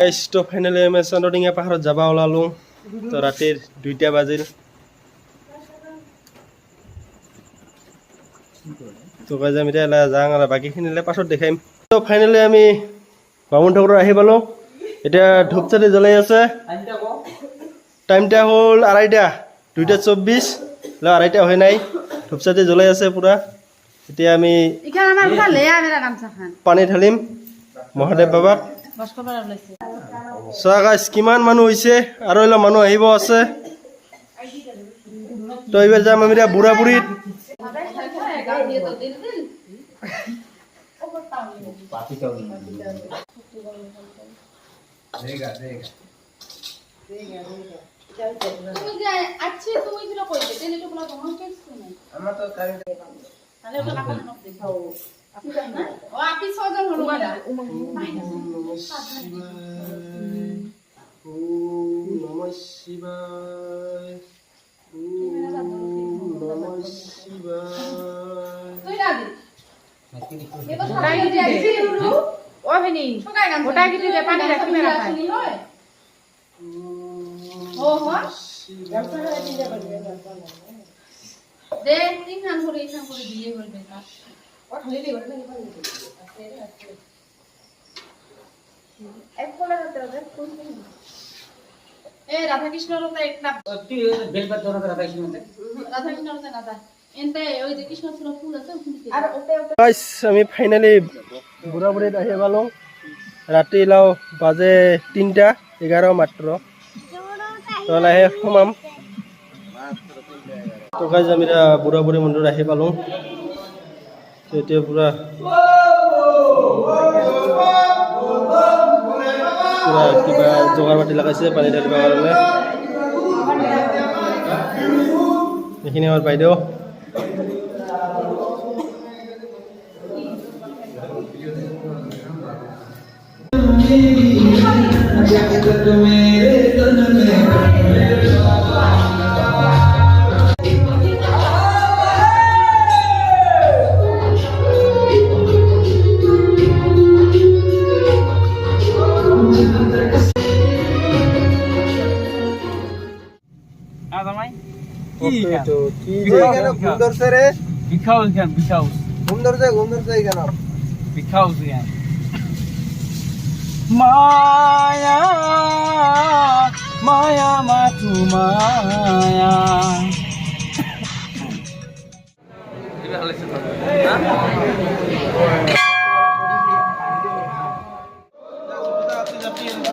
guys তো finally আমি চন্দ্ৰডিঙা পাহাৰত যাব ওলালো তো ৰাতিৰ 2টা বাজিল তো গাইজ আমি এতিয়া যাওঁ আৰু বাকীখিনিলে পাছত দেখাম তো ফাইনালি আমি বামুণ ঠাকুৰ আহি পালো এতিয়া ধূপচাতি জ্বলাই আছে টাইমটা হ'ল 2:30 2:24 ল 2:30 হয় নাই ধূপচাতি জ্বলাই আছে পুৰা এতিয়া আমি পানী ঢালিম মহাদেৱ বাবাক চোৱা গাইজ কিমান মানুহ হৈছে আৰু অলপ মানুহ আহিব আছে তো এইবাৰ যাম আমি এতিয়া বুঢ়াবুঢ়ীত আমি ফাইনালি বুঢ়াবুঢ়ীত আহি পালো ৰাতি লাও বাজে 3:11 মাত্ৰ তো লাহে সোমাম তো গাইজ আমি বুঢ়াবুঢ়ী মন্দিৰত আহি পালো এতিয়া পুৰা কিবা যোগাৰ পাতি লগাইছে পানী ঢালিবৰ কাৰণে এইখিনি আমাৰ বাইদেউ মায়া মায়া মাথু মায়া